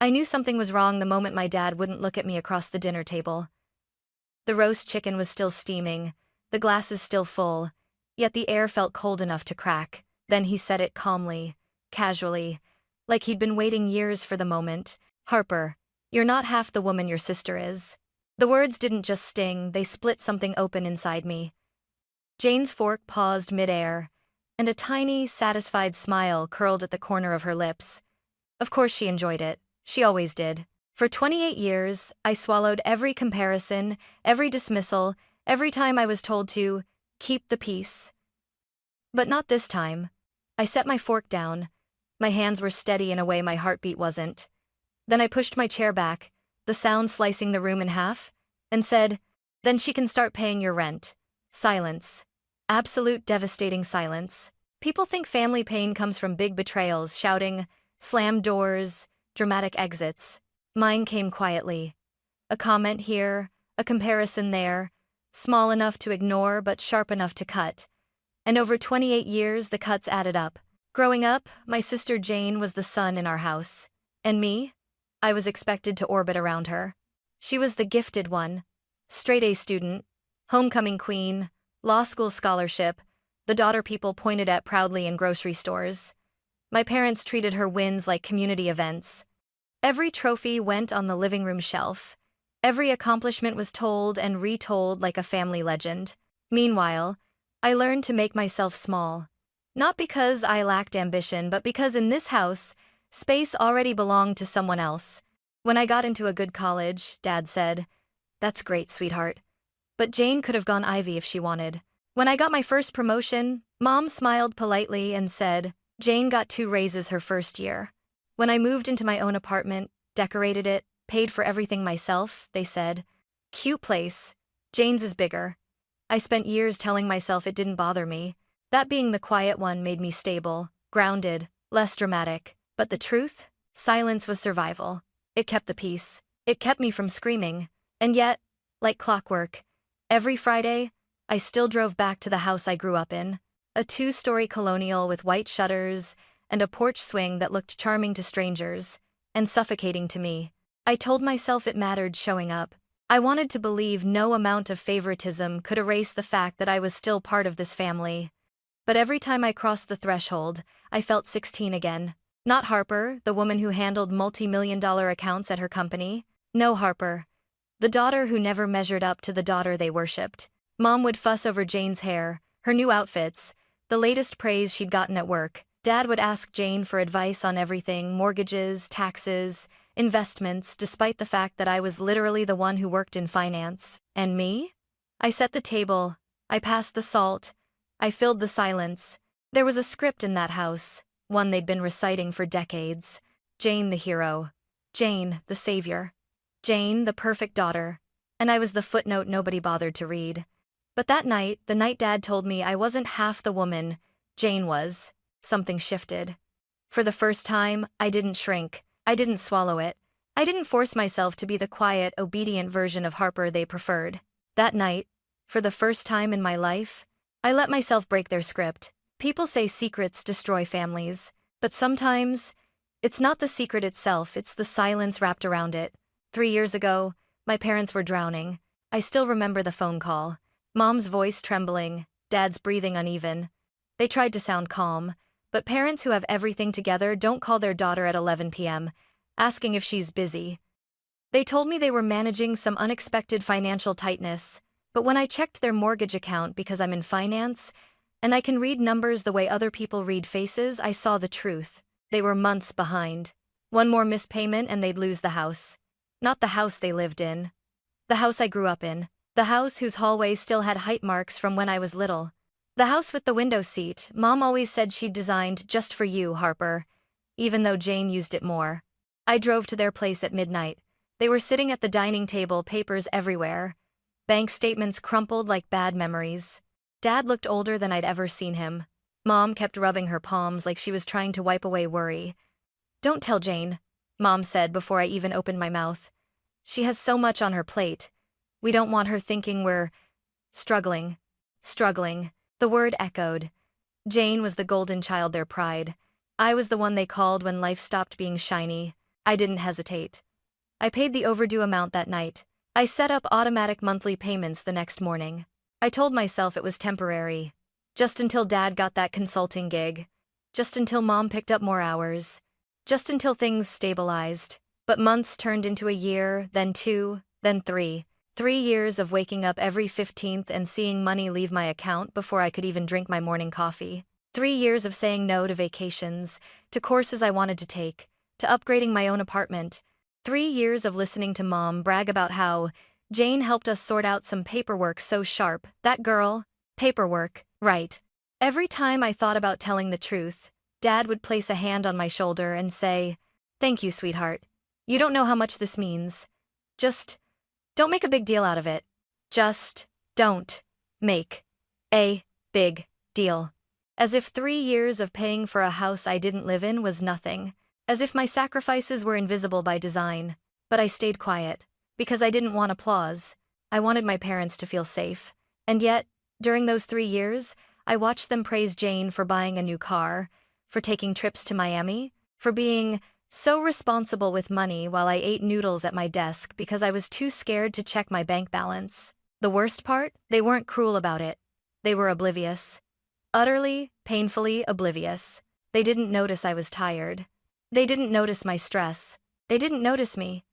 I knew something was wrong the moment my dad wouldn't look at me across the dinner table. The roast chicken was still steaming, the glasses still full, yet the air felt cold enough to crack. Then he said it calmly, casually, like he'd been waiting years for the moment. "Harper, you're not half the woman your sister is." The words didn't just sting, they split something open inside me. Jane's fork paused midair, and a tiny, satisfied smile curled at the corner of her lips. Of course she enjoyed it. She always did. For 28 years, I swallowed every comparison, every dismissal, every time I was told to keep the peace. But not this time. I set my fork down. My hands were steady in a way my heartbeat wasn't. Then I pushed my chair back, the sound slicing the room in half, and said, "Then she can start paying your rent." Silence. Absolute devastating silence. People think family pain comes from big betrayals, shouting, slammed doors, dramatic exits. Mine came quietly. A comment here, a comparison there, small enough to ignore but sharp enough to cut. And over 28 years, the cuts added up. Growing up, my sister Jane was the sun in our house. And me? I was expected to orbit around her. She was the gifted one. Straight-A student, homecoming queen, law school scholarship, the daughter people pointed at proudly in grocery stores. My parents treated her wins like community events. Every trophy went on the living room shelf. Every accomplishment was told and retold like a family legend. Meanwhile, I learned to make myself small. Not because I lacked ambition, but because in this house, space already belonged to someone else. When I got into a good college, Dad said, "That's great, sweetheart. But Jane could have gone Ivy if she wanted." When I got my first promotion, Mom smiled politely and said, "Jane got 2 raises her first year." When I moved into my own apartment, decorated it, paid for everything myself, they said, "Cute place. Jane's is bigger." I spent years telling myself it didn't bother me. That being the quiet one made me stable, grounded, less dramatic. But the truth? Silence was survival. It kept the peace. It kept me from screaming. And yet, like clockwork, every Friday, I still drove back to the house I grew up in. A 2-story colonial with white shutters and a porch swing that looked charming to strangers and suffocating to me. I told myself it mattered showing up. I wanted to believe no amount of favoritism could erase the fact that I was still part of this family. But every time I crossed the threshold, I felt 16 again. Not Harper, the woman who handled multi-million-dollar accounts at her company. No Harper. The daughter who never measured up to the daughter they worshipped. Mom would fuss over Jane's hair, her new outfits, the latest praise she'd gotten at work. Dad would ask Jane for advice on everything, mortgages, taxes, investments, despite the fact that I was literally the one who worked in finance. And me? I set the table. I passed the salt. I filled the silence. There was a script in that house, one they'd been reciting for decades. Jane the hero. Jane the savior. Jane the perfect daughter. And I was the footnote nobody bothered to read. But that night, the night Dad told me I wasn't half the woman Jane was, something shifted. For the first time, I didn't shrink. I didn't swallow it. I didn't force myself to be the quiet, obedient version of Harper they preferred. That night, for the first time in my life, I let myself break their script. People say secrets destroy families, but sometimes, it's not the secret itself, it's the silence wrapped around it. 3 years ago, my parents were drowning. I still remember the phone call. Mom's voice trembling, Dad's breathing uneven. They tried to sound calm, but parents who have everything together don't call their daughter at 11 p.m., asking if she's busy. They told me they were managing some unexpected financial tightness, but when I checked their mortgage account because I'm in finance, and I can read numbers the way other people read faces, I saw the truth. They were months behind. One more missed payment and they'd lose the house. Not the house they lived in. The house I grew up in. The house whose hallway still had height marks from when I was little. The house with the window seat Mom always said she'd designed just for you, Harper, even though Jane used it more. I drove to their place at midnight. They were sitting at the dining table, papers everywhere. Bank statements crumpled like bad memories. Dad looked older than I'd ever seen him. Mom kept rubbing her palms like she was trying to wipe away worry. "Don't tell Jane," Mom said before I even opened my mouth. "She has so much on her plate. We don't want her thinking we're struggling." Struggling. The word echoed. Jane was the golden child, their pride. I was the one they called when life stopped being shiny. I didn't hesitate. I paid the overdue amount that night. I set up automatic monthly payments the next morning. I told myself it was temporary. Just until Dad got that consulting gig. Just until Mom picked up more hours. Just until things stabilized. But months turned into a year, then 2, then 3. 3 years of waking up every 15th and seeing money leave my account before I could even drink my morning coffee. 3 years of saying no to vacations, to courses I wanted to take, to upgrading my own apartment. 3 years of listening to Mom brag about how Jane helped us sort out some paperwork so sharp. That girl. Paperwork, right. Every time I thought about telling the truth, Dad would place a hand on my shoulder and say, "Thank you, sweetheart. You don't know how much this means. Just don't make a big deal out of it. Just don't make a big deal." As if 3 years of paying for a house I didn't live in was nothing. As if my sacrifices were invisible by design. But I stayed quiet. Because I didn't want applause. I wanted my parents to feel safe. And yet, during those 3 years, I watched them praise Jane for buying a new car, for taking trips to Miami, for being so responsible with money while I ate noodles at my desk because I was too scared to check my bank balance. The worst part? They weren't cruel about it. They were oblivious. Utterly, painfully oblivious. They didn't notice I was tired. They didn't notice my stress. They didn't notice me.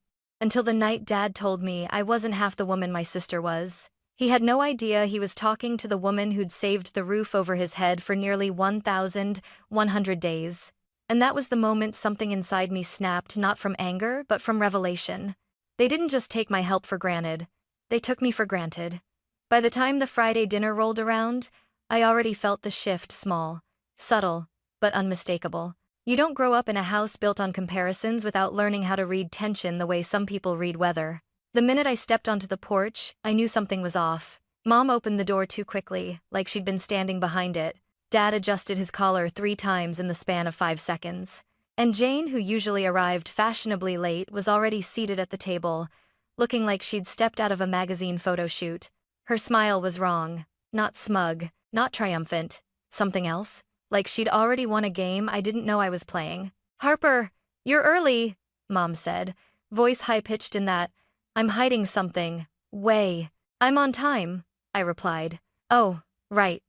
Until the night Dad told me I wasn't half the woman my sister was. He had no idea he was talking to the woman who'd saved the roof over his head for nearly 1,100 days. And that was the moment something inside me snapped, not from anger, but from revelation. They didn't just take my help for granted. They took me for granted. By the time the Friday dinner rolled around, I already felt the shift, small, subtle, but unmistakable. You don't grow up in a house built on comparisons without learning how to read tension the way some people read weather. The minute I stepped onto the porch, I knew something was off. Mom opened the door too quickly, like she'd been standing behind it. Dad adjusted his collar 3 times in the span of 5 seconds. And Jane, who usually arrived fashionably late, was already seated at the table, looking like she'd stepped out of a magazine photo shoot. Her smile was wrong. Not smug, not triumphant. Something else? Like she'd already won a game I didn't know I was playing. "Harper, you're early," Mom said, voice high-pitched in that, "I'm hiding something way." "I'm on time," I replied. "Oh, right."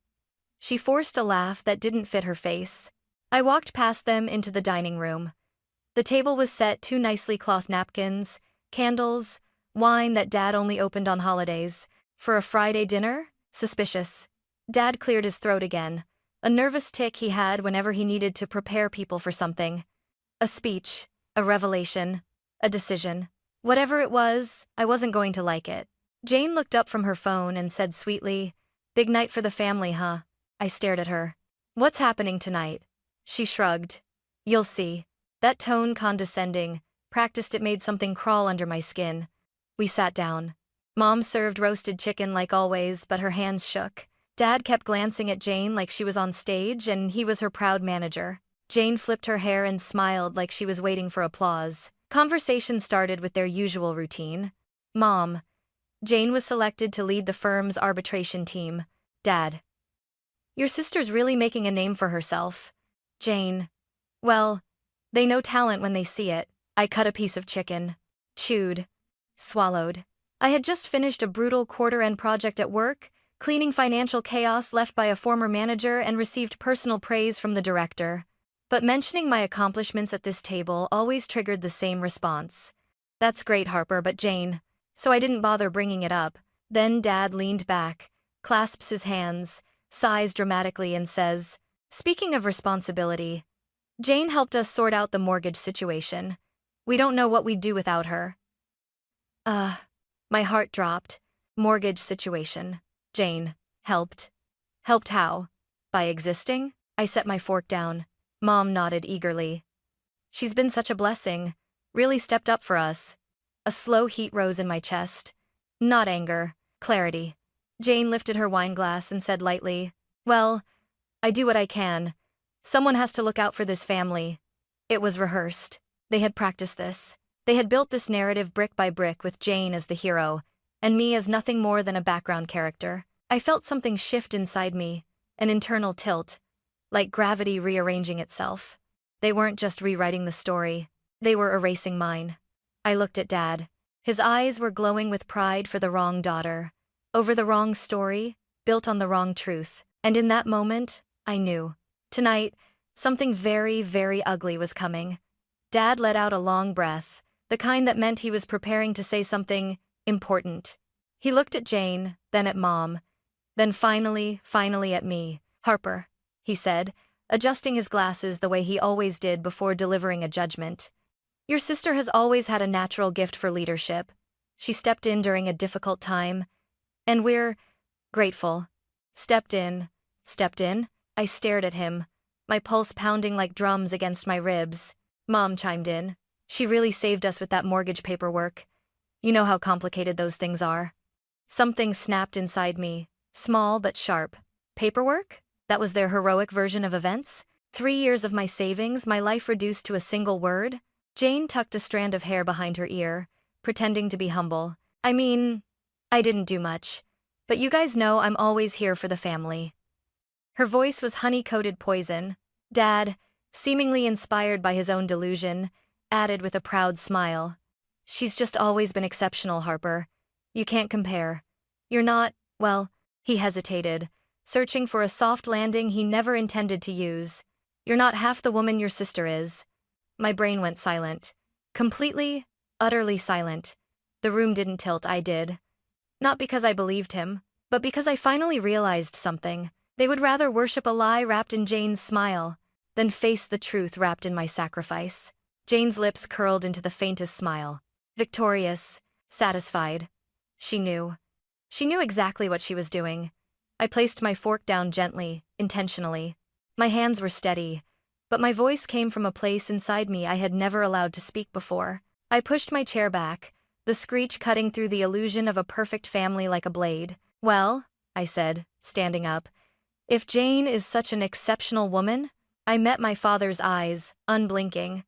She forced a laugh that didn't fit her face. I walked past them into the dining room. The table was set, 2 nicely cloth napkins, candles, wine that Dad only opened on holidays. For a Friday dinner? Suspicious. Dad cleared his throat again. A nervous tic he had whenever he needed to prepare people for something. A speech, a revelation, a decision. Whatever it was, I wasn't going to like it. Jane looked up from her phone and said sweetly, "Big night for the family, huh?" I stared at her. "What's happening tonight?" She shrugged. "You'll see." That tone, condescending, practiced, it made something crawl under my skin. We sat down. Mom served roasted chicken like always, but her hands shook. Dad kept glancing at Jane like she was on stage and he was her proud manager. Jane flipped her hair and smiled like she was waiting for applause. Conversation started with their usual routine. "Mom." Jane was selected to lead the firm's arbitration team. "Dad." "Your sister's really making a name for herself." Jane. "Well, they know talent when they see it." I cut a piece of chicken. Chewed. Swallowed. I had just finished a brutal quarter-end project at work, cleaning financial chaos left by a former manager, and received personal praise from the director. But mentioning my accomplishments at this table always triggered the same response. "That's great, Harper, but Jane." So I didn't bother bringing it up. Then Dad leaned back, clasps his hands, sighs dramatically and says, "Speaking of responsibility, Jane helped us sort out the mortgage situation. We don't know what we'd do without her." My heart dropped. Mortgage situation. Jane. Helped. Helped how? By existing? I set my fork down. Mom nodded eagerly. "She's been such a blessing. Really stepped up for us." A slow heat rose in my chest. Not anger, clarity. Jane lifted her wine glass and said lightly, "Well, I do what I can. Someone has to look out for this family." It was rehearsed. They had practiced this. They had built this narrative brick by brick with Jane as the hero, and me as nothing more than a background character. I felt something shift inside me, an internal tilt, like gravity rearranging itself. They weren't just rewriting the story. They were erasing mine. I looked at Dad. His eyes were glowing with pride for the wrong daughter. Over the wrong story, built on the wrong truth. And in that moment, I knew. Tonight, something very, very ugly was coming. Dad let out a long breath, the kind that meant he was preparing to say something important. He looked at Jane, then at Mom, then finally at me. "Harper," he said, adjusting his glasses the way he always did before delivering a judgment. "Your sister has always had a natural gift for leadership. She stepped in during a difficult time, and we're grateful." Stepped in? I stared at him, my pulse pounding like drums against my ribs. Mom chimed in. "She really saved us with that mortgage paperwork. You know how complicated those things are." Something snapped inside me, small but sharp. Paperwork? That was their heroic version of events? 3 years of my savings, my life reduced to a single word? Jane tucked a strand of hair behind her ear, pretending to be humble. "I mean, I didn't do much. But you guys know I'm always here for the family." Her voice was honey-coated poison. Dad, seemingly inspired by his own delusion, added with a proud smile. "She's just always been exceptional, Harper. You can't compare. You're not, well," he hesitated, searching for a soft landing he never intended to use. "You're not half the woman your sister is." My brain went silent. Completely, utterly silent. The room didn't tilt, I did. Not because I believed him, but because I finally realized something. They would rather worship a lie wrapped in Jane's smile than face the truth wrapped in my sacrifice. Jane's lips curled into the faintest smile. Victorious, satisfied. She knew. She knew exactly what she was doing. I placed my fork down gently, intentionally. My hands were steady, but my voice came from a place inside me I had never allowed to speak before. I pushed my chair back, the screech cutting through the illusion of a perfect family like a blade. "Well," I said, standing up, "if Jane is such an exceptional woman," I met my father's eyes, unblinking,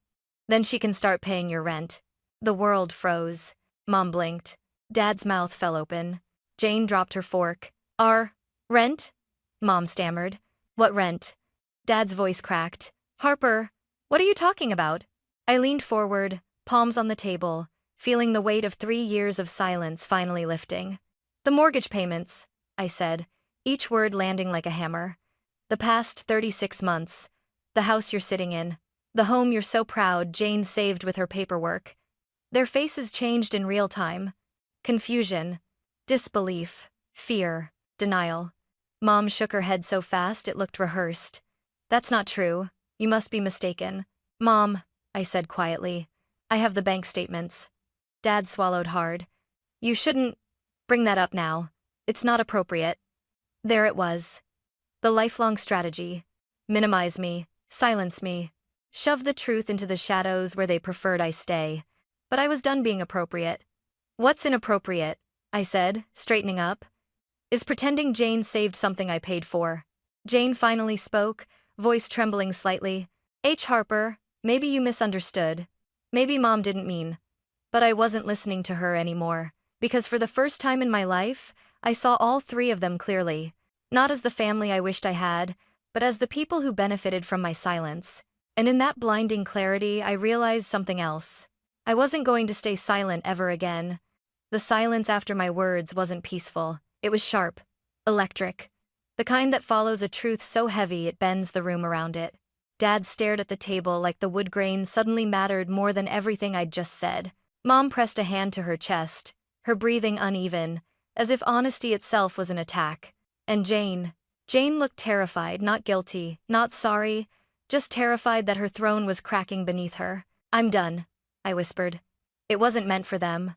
"then she can start paying your rent." The world froze. Mom blinked. Dad's mouth fell open. Jane dropped her fork. "Our rent?" Mom stammered. "What rent?" Dad's voice cracked. "Harper, what are you talking about?" I leaned forward, palms on the table, feeling the weight of 3 years of silence finally lifting. "The mortgage payments," I said, each word landing like a hammer. "The past 36 months. The house you're sitting in. The home you're so proud Jane saved with her paperwork." Their faces changed in real time. Confusion, disbelief, fear, denial. Mom shook her head so fast it looked rehearsed. "That's not true. You must be mistaken." "Mom," I said quietly, "I have the bank statements." Dad swallowed hard. "You shouldn't bring that up now. It's not appropriate." There it was. The lifelong strategy. Minimize me, silence me, shove the truth into the shadows where they preferred I stay. But I was done being appropriate. "What's inappropriate?" I said, straightening up. "Is pretending Jane saved something I paid for." Jane finally spoke, voice trembling slightly. "H. Harper, maybe you misunderstood. Maybe Mom didn't mean." But I wasn't listening to her anymore, because for the first time in my life, I saw all three of them clearly. Not as the family I wished I had, but as the people who benefited from my silence. And in that blinding clarity, I realized something else. I wasn't going to stay silent ever again. The silence after my words wasn't peaceful. It was sharp, electric. The kind that follows a truth so heavy it bends the room around it. Dad stared at the table like the wood grain suddenly mattered more than everything I'd just said. Mom pressed a hand to her chest, her breathing uneven, as if honesty itself was an attack. And Jane looked terrified, not guilty, not sorry, just terrified that her throne was cracking beneath her. "I'm done," I whispered. "It wasn't meant for them.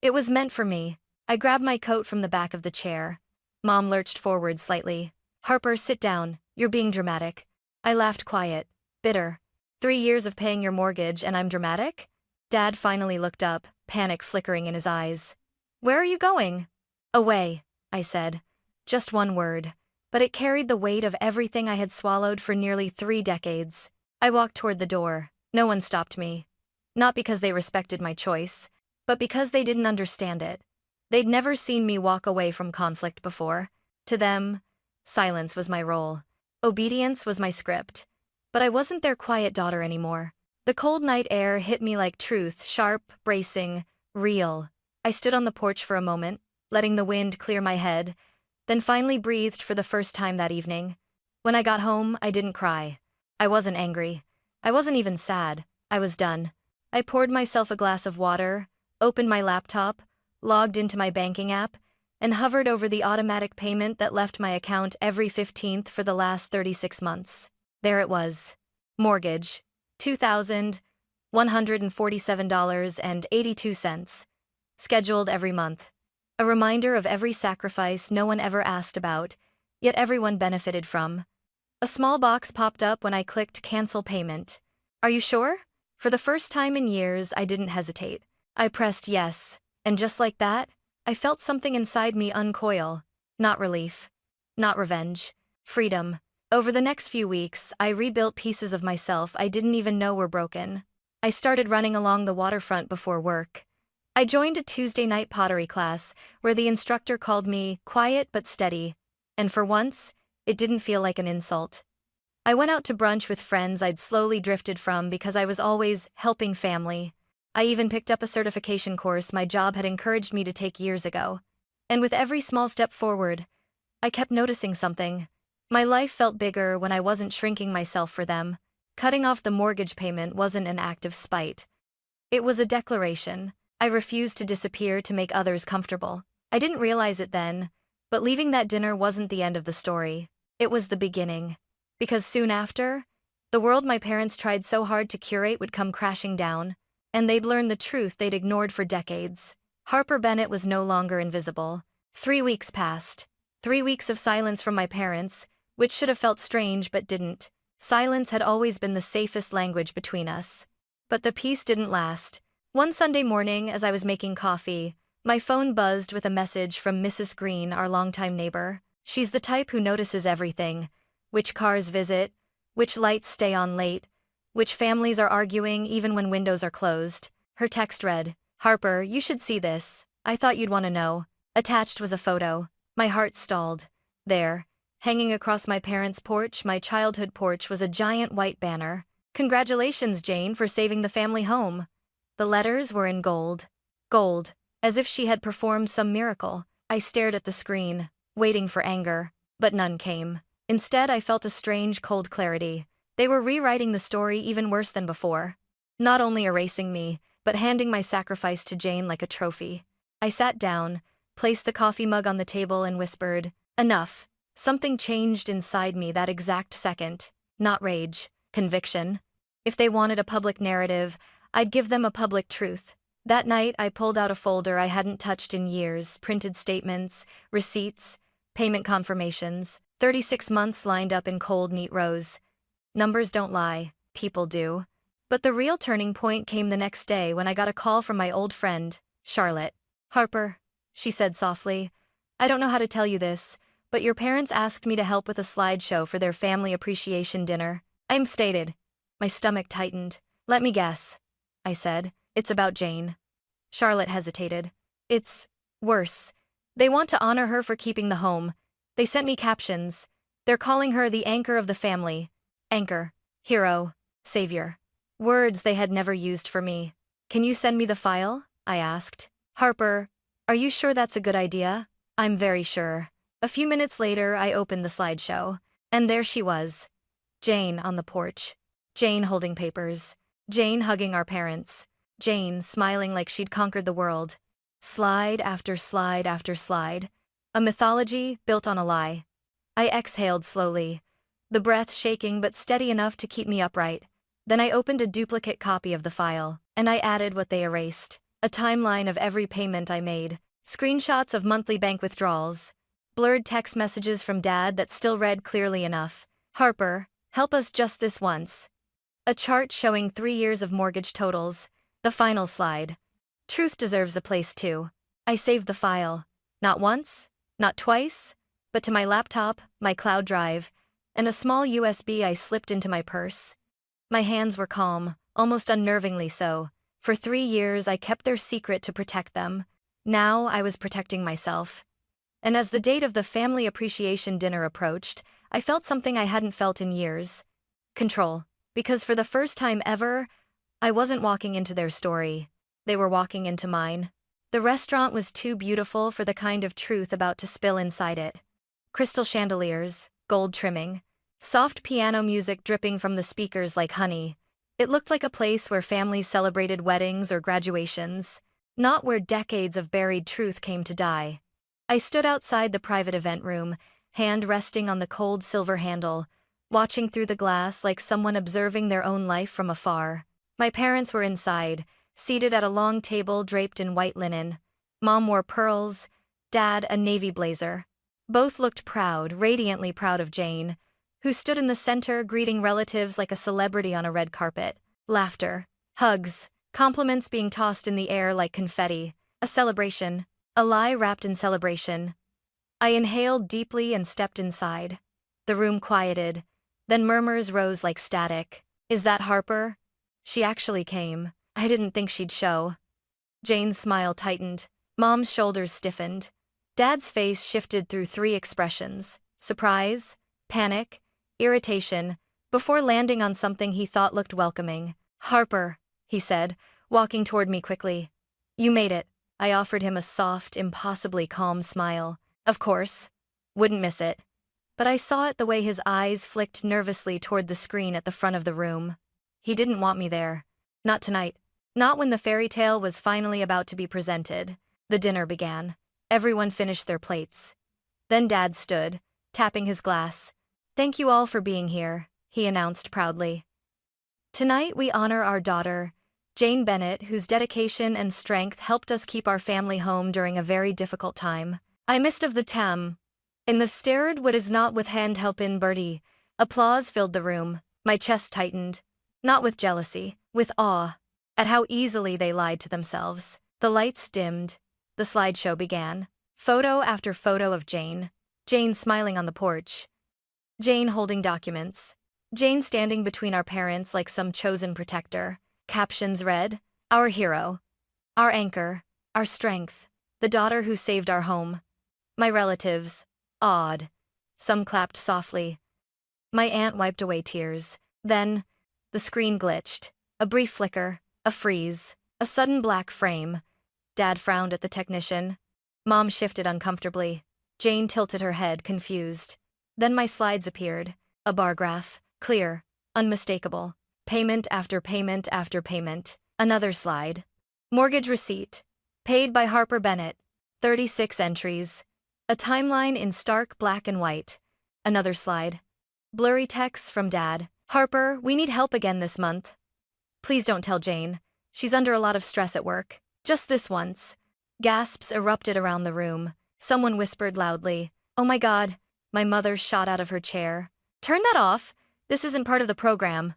It was meant for me." I grabbed my coat from the back of the chair. Mom lurched forward slightly. "Harper, sit down. You're being dramatic." I laughed quiet, bitter. 3 years of paying your mortgage and I'm dramatic? Dad finally looked up, panic flickering in his eyes. "Where are you going?" "Away," I said. Just one word, but it carried the weight of everything I had swallowed for nearly 3 decades. I walked toward the door. No one stopped me. Not because they respected my choice, but because they didn't understand it. They'd never seen me walk away from conflict before. To them, silence was my role. Obedience was my script. But I wasn't their quiet daughter anymore. The cold night air hit me like truth, sharp, bracing, real. I stood on the porch for a moment, letting the wind clear my head, then finally breathed for the first time that evening. When I got home, I didn't cry. I wasn't angry. I wasn't even sad. I was done. I poured myself a glass of water, opened my laptop, logged into my banking app, and hovered over the automatic payment that left my account every 15th for the last 36 months. There it was. Mortgage. $2,147.82. Scheduled every month. A reminder of every sacrifice no one ever asked about, yet everyone benefited from. A small box popped up when I clicked Cancel Payment. Are you sure? For the first time in years, I didn't hesitate. I pressed yes, and just like that, I felt something inside me uncoil. Not relief. Not revenge. Freedom. Over the next few weeks, I rebuilt pieces of myself I didn't even know were broken. I started running along the waterfront before work. I joined a Tuesday night pottery class where the instructor called me quiet but steady, and for once, it didn't feel like an insult. I went out to brunch with friends I'd slowly drifted from because I was always helping family. I even picked up a certification course my job had encouraged me to take years ago. And with every small step forward, I kept noticing something. My life felt bigger when I wasn't shrinking myself for them. Cutting off the mortgage payment wasn't an act of spite. It was a declaration. I refused to disappear to make others comfortable. I didn't realize it then, but leaving that dinner wasn't the end of the story. It was the beginning. Because soon after, the world my parents tried so hard to curate would come crashing down, and they'd learn the truth they'd ignored for decades. Harper Bennett was no longer invisible. 3 weeks passed. 3 weeks of silence from my parents, which should have felt strange but didn't. Silence had always been the safest language between us. But the peace didn't last. One Sunday morning, as I was making coffee, my phone buzzed with a message from Mrs. Green, our longtime neighbor. She's the type who notices everything. Which cars visit, which lights stay on late, which families are arguing even when windows are closed. Her text read, "Harper, you should see this. I thought you'd want to know." Attached was a photo. My heart stalled. There, hanging across my parents' porch, my childhood porch, was a giant white banner. "Congratulations, Jane, for saving the family home." The letters were in gold. Gold, as if she had performed some miracle. I stared at the screen, waiting for anger, but none came. Instead, I felt a strange, cold clarity. They were rewriting the story even worse than before. Not only erasing me, but handing my sacrifice to Jane like a trophy. I sat down, placed the coffee mug on the table and whispered, "Enough." Something changed inside me that exact second. Not rage, conviction. If they wanted a public narrative, I'd give them a public truth. That night, I pulled out a folder I hadn't touched in years, printed statements, receipts, payment confirmations, 36 months lined up in cold, neat rows. Numbers don't lie, people do. But the real turning point came the next day when I got a call from my old friend, Charlotte. "Harper," she said softly, "I don't know how to tell you this, but your parents asked me to help with a slideshow for their family appreciation dinner. I'm stated." My stomach tightened. "Let me guess," I said. "It's about Jane." Charlotte hesitated. "It's worse. They want to honor her for keeping the home. They sent me captions. They're calling her the anchor of the family. Anchor, hero, savior. Words they had never used for me. "Can you send me the file?" I asked. "Harper, are you sure that's a good idea?" "I'm very sure." A few minutes later, I opened the slideshow. And there she was. Jane on the porch. Jane holding papers. Jane hugging our parents. Jane smiling like she'd conquered the world. Slide after slide after slide. A mythology built on a lie. I exhaled slowly, the breath shaking but steady enough to keep me upright. Then I opened a duplicate copy of the file, and I added what they erased. A timeline of every payment I made. Screenshots of monthly bank withdrawals. Blurred text messages from Dad that still read clearly enough. "Harper, help us just this once." A chart showing 3 years of mortgage totals. The final slide. Truth deserves a place too. I saved the file. Not once, not twice, but to my laptop, my cloud drive, and a small USB I slipped into my purse. My hands were calm, almost unnervingly so. For 3 years I kept their secret to protect them. Now I was protecting myself. And as the date of the family appreciation dinner approached, I felt something I hadn't felt in years. Control. Because for the first time ever, I wasn't walking into their story. They were walking into mine. The restaurant was too beautiful for the kind of truth about to spill inside it. Crystal chandeliers, gold trimming, soft piano music dripping from the speakers like honey. It looked like a place where families celebrated weddings or graduations, not where decades of buried truth came to die. I stood outside the private event room, hand resting on the cold silver handle, watching through the glass like someone observing their own life from afar. My parents were inside, seated at a long table draped in white linen. Mom wore pearls, Dad a navy blazer. Both looked proud, radiantly proud of Jane, who stood in the center greeting relatives like a celebrity on a red carpet. Laughter, hugs, compliments being tossed in the air like confetti. A celebration, a lie wrapped in celebration. I inhaled deeply and stepped inside. The room quieted, then murmurs rose like static. Is that Harper? She actually came. I didn't think she'd show. Jane's smile tightened. Mom's shoulders stiffened. Dad's face shifted through three expressions: surprise, panic, irritation, before landing on something he thought looked welcoming. Harper, he said, walking toward me quickly. You made it. I offered him a soft, impossibly calm smile. Of course. Wouldn't miss it. But I saw it the way his eyes flicked nervously toward the screen at the front of the room. He didn't want me there. Not tonight. Not when the fairy tale was finally about to be presented. The dinner began. Everyone finished their plates. Then Dad stood, tapping his glass. Thank you all for being here, he announced proudly. Tonight we honor our daughter, Jane Bennett, whose dedication and strength helped us keep our family home during a very difficult time. I missed of the tam. In the stared what is not with hand helpin' Bertie. Applause filled the room. My chest tightened. Not with jealousy, with awe, at how easily they lied to themselves. The lights dimmed. The slideshow began. Photo after photo of Jane. Jane smiling on the porch. Jane holding documents. Jane standing between our parents like some chosen protector. Captions read, "Our hero. Our anchor. Our strength. The daughter who saved our home." My relatives. Awed. Some clapped softly. My aunt wiped away tears. Then, the screen glitched. A brief flicker. A freeze. A sudden black frame. Dad frowned at the technician. Mom shifted uncomfortably. Jane tilted her head, confused. Then my slides appeared. A bar graph. Clear. Unmistakable. Payment after payment after payment. Another slide. Mortgage receipt. Paid by Harper Bennett. 36 entries. A timeline in stark black and white. Another slide. Blurry text from Dad. Harper, we need help again this month. Please don't tell Jane. She's under a lot of stress at work. Just this once. Gasps erupted around the room. Someone whispered loudly, "Oh my God." My mother shot out of her chair. "Turn that off. This isn't part of the program."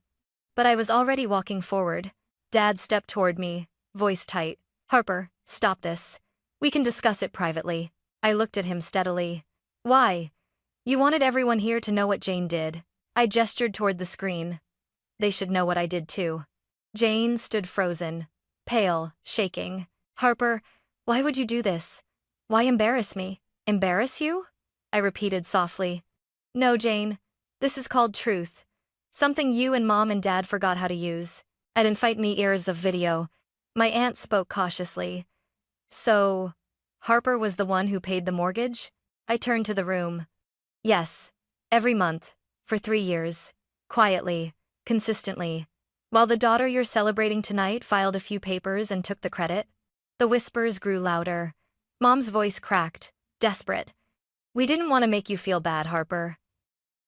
But I was already walking forward. Dad stepped toward me, voice tight. "Harper, stop this. We can discuss it privately." I looked at him steadily. "Why? You wanted everyone here to know what Jane did." I gestured toward the screen. "They should know what I did too." Jane stood frozen, pale, shaking. "Harper, why would you do this? Why embarrass me?" "Embarrass you?" I repeated softly. "No, Jane. This is called truth. Something you and Mom and Dad forgot how to use. I didn't fight me ears of video." My aunt spoke cautiously. "So, Harper was the one who paid the mortgage?" I turned to the room. "Yes. Every month. For 3 years. Quietly. Consistently. While the daughter you're celebrating tonight filed a few papers and took the credit." The whispers grew louder. Mom's voice cracked, desperate. "We didn't want to make you feel bad, Harper.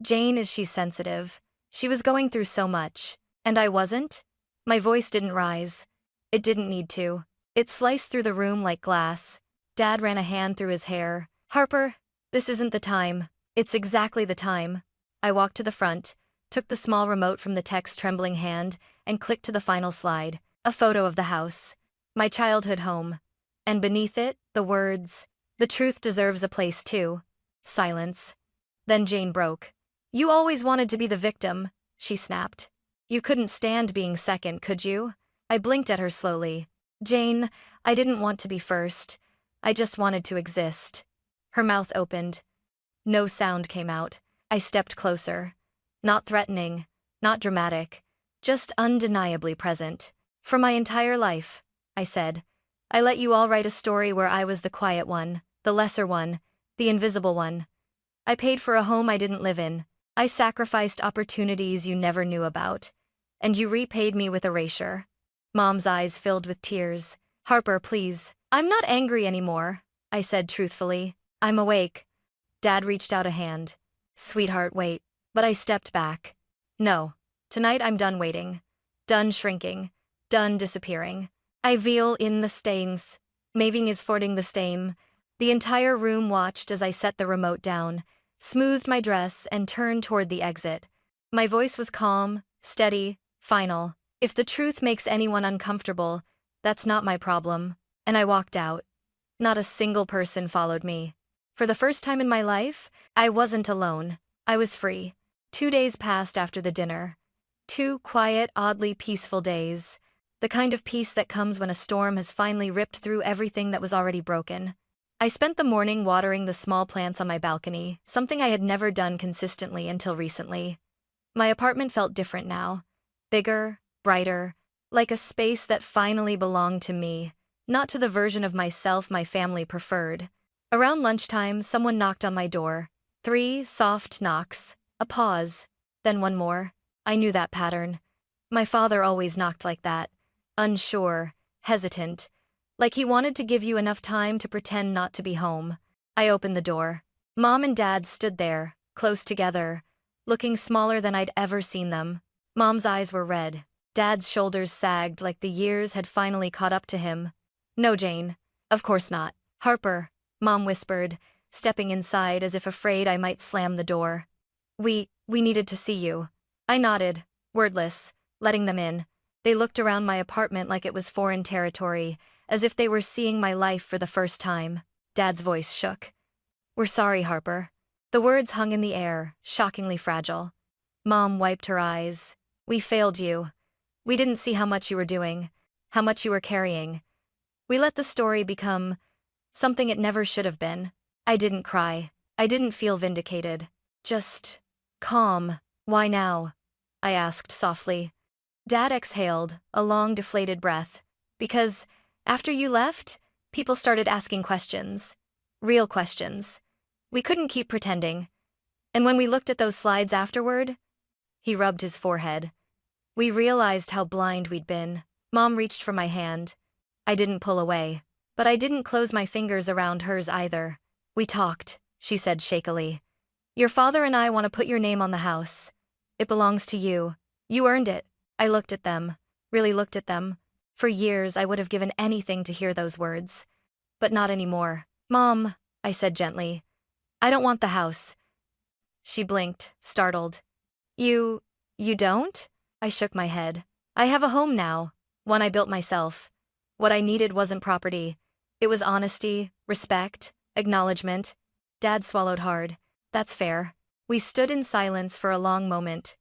Jane is she's sensitive. She was going through so much. And I wasn't?" My voice didn't rise. It didn't need to. It sliced through the room like glass. Dad ran a hand through his hair. "Harper, this isn't the time. It's exactly the time." I walked to the front, took the small remote from the tech's trembling hand, and clicked to the final slide. A photo of the house. My childhood home. And beneath it, the words, "The truth deserves a place too." Silence. Then Jane broke. "You always wanted to be the victim," she snapped. "You couldn't stand being second, could you?" I blinked at her slowly. "Jane, I didn't want to be first. I just wanted to exist." Her mouth opened. No sound came out. I stepped closer. Not threatening, not dramatic, just undeniably present. For my entire life, I said. I let you all write a story where I was the quiet one, the lesser one, the invisible one. I paid for a home I didn't live in. I sacrificed opportunities you never knew about. And you repaid me with erasure. Mom's eyes filled with tears. Harper, please. I'm not angry anymore, I said truthfully. I'm awake. Dad reached out a hand. Sweetheart, wait. But I stepped back. No. Tonight I'm done waiting. Done shrinking. Done disappearing. I feel in the stains. Maving is fording the stain. The entire room watched as I set the remote down, smoothed my dress, and turned toward the exit. My voice was calm, steady, final. If the truth makes anyone uncomfortable, that's not my problem. And I walked out. Not a single person followed me. For the first time in my life, I wasn't alone. I was free. 2 days passed after the dinner. 2 quiet, oddly peaceful days. The kind of peace that comes when a storm has finally ripped through everything that was already broken. I spent the morning watering the small plants on my balcony, something I had never done consistently until recently. My apartment felt different now. Bigger, brighter, like a space that finally belonged to me, not to the version of myself my family preferred. Around lunchtime, someone knocked on my door. 3 soft knocks, a pause, then one more. I knew that pattern. My father always knocked like that, unsure, hesitant, like he wanted to give you enough time to pretend not to be home. I opened the door. Mom and Dad stood there, close together, looking smaller than I'd ever seen them. Mom's eyes were red. Dad's shoulders sagged like the years had finally caught up to him. No, Jane. Of course not. Harper, Mom whispered, stepping inside as if afraid I might slam the door. We needed to see you. I nodded, wordless, letting them in. They looked around my apartment like it was foreign territory, as if they were seeing my life for the first time. Dad's voice shook. We're sorry, Harper. The words hung in the air, shockingly fragile. Mom wiped her eyes. We failed you. We didn't see how much you were doing, how much you were carrying. We let the story become something it never should have been. I didn't cry. I didn't feel vindicated. Just calm. Why now? I asked softly. Dad exhaled, a long deflated breath. Because, after you left, people started asking questions. Real questions. We couldn't keep pretending. And when we looked at those slides afterward, he rubbed his forehead. We realized how blind we'd been. Mom reached for my hand. I didn't pull away. But I didn't close my fingers around hers either. We talked, she said shakily. Your father and I want to put your name on the house. It belongs to you. You earned it. I looked at them, really looked at them. For years, I would have given anything to hear those words. But not anymore. Mom, I said gently. I don't want the house. She blinked, startled. You don't? I shook my head. I have a home now, one I built myself. What I needed wasn't property. It was honesty, respect, acknowledgement. Dad swallowed hard. That's fair. We stood in silence for a long moment.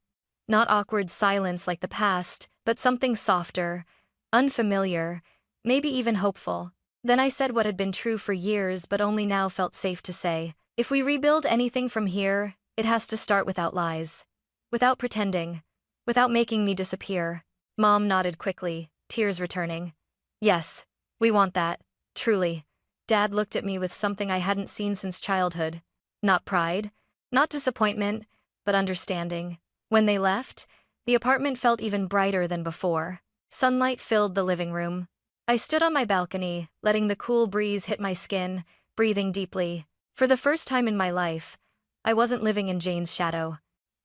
Not awkward silence like the past, but something softer, unfamiliar, maybe even hopeful. Then I said what had been true for years but only now felt safe to say. If we rebuild anything from here, it has to start without lies. Without pretending. Without making me disappear. Mom nodded quickly, tears returning. Yes, we want that. Truly. Dad looked at me with something I hadn't seen since childhood. Not pride, not disappointment, but understanding. When they left, the apartment felt even brighter than before. Sunlight filled the living room. I stood on my balcony, letting the cool breeze hit my skin, breathing deeply. For the first time in my life, I wasn't living in Jane's shadow.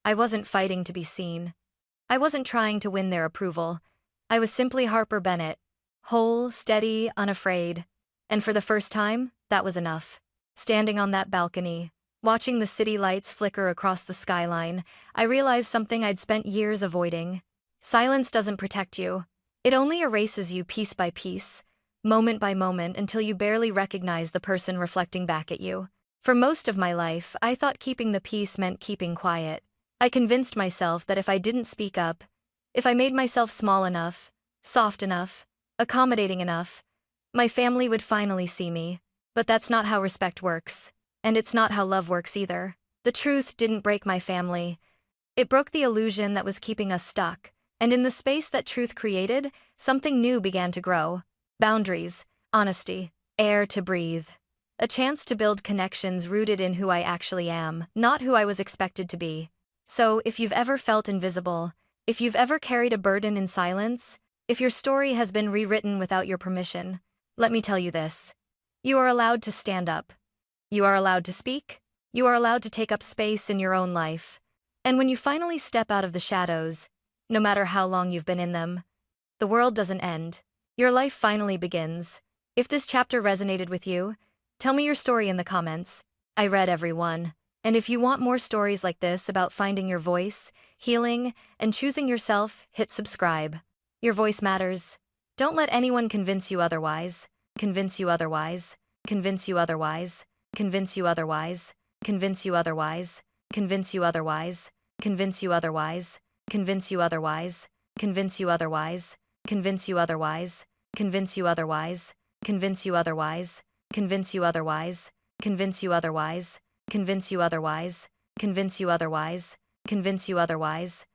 I wasn't fighting to be seen. I wasn't trying to win their approval. I was simply Harper Bennett. Whole, steady, unafraid. And for the first time, that was enough. Standing on that balcony, watching the city lights flicker across the skyline, I realized something I'd spent years avoiding. Silence doesn't protect you. It only erases you piece by piece, moment by moment, until you barely recognize the person reflecting back at you. For most of my life, I thought keeping the peace meant keeping quiet. I convinced myself that if I didn't speak up, if I made myself small enough, soft enough, accommodating enough, my family would finally see me. But that's not how respect works. And it's not how love works either. The truth didn't break my family. It broke the illusion that was keeping us stuck. And in the space that truth created, something new began to grow. Boundaries, honesty, air to breathe. A chance to build connections rooted in who I actually am, not who I was expected to be. So, if you've ever felt invisible, if you've ever carried a burden in silence, if your story has been rewritten without your permission, let me tell you this. You are allowed to stand up. You are allowed to speak. You are allowed to take up space in your own life. And when you finally step out of the shadows, no matter how long you've been in them, the world doesn't end. Your life finally begins. If this chapter resonated with you, tell me your story in the comments. I read every one. And if you want more stories like this about finding your voice, healing, and choosing yourself, hit subscribe. Your voice matters. Don't let anyone convince you otherwise. Convince you otherwise. Convince you otherwise. Convince you otherwise. Convince you otherwise. Convince you otherwise. Convince you otherwise. Convince you otherwise. Convince you otherwise. Convince you otherwise. Convince you otherwise. Convince you otherwise. Convince you otherwise. Convince you otherwise. Convince you otherwise. Convince you otherwise. Convince you otherwise.